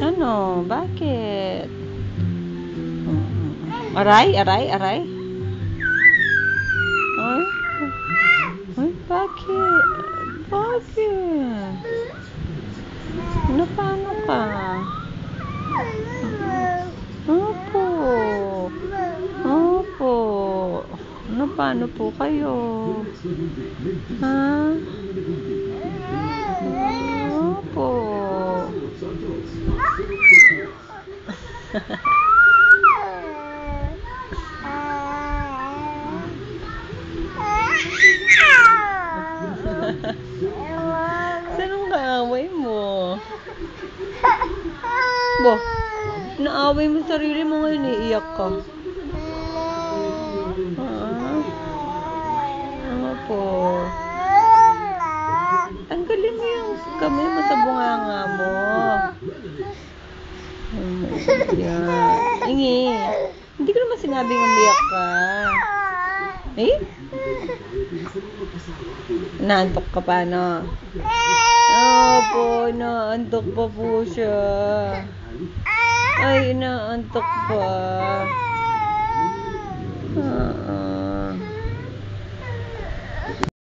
Ano? Bakit? Aray, aray, aray. Ay, ay, bakit? Bakit? Ano pa, ano pa? Opo. Opo. Ano pa, ano po kayo? Ha? Opo. Saan ang kaaway mo? Bo, naaway mo sarili mo ngayon, iiyak ka. Ano po? Tanggalin mo yung kamay mo sa bunganga mo. Yeah. Ingi. Hindi ko naman sinabing umiyak ka. Eh? Naantok ka pa, no? Opo, naantok pa po siya. Ay, naantok pa.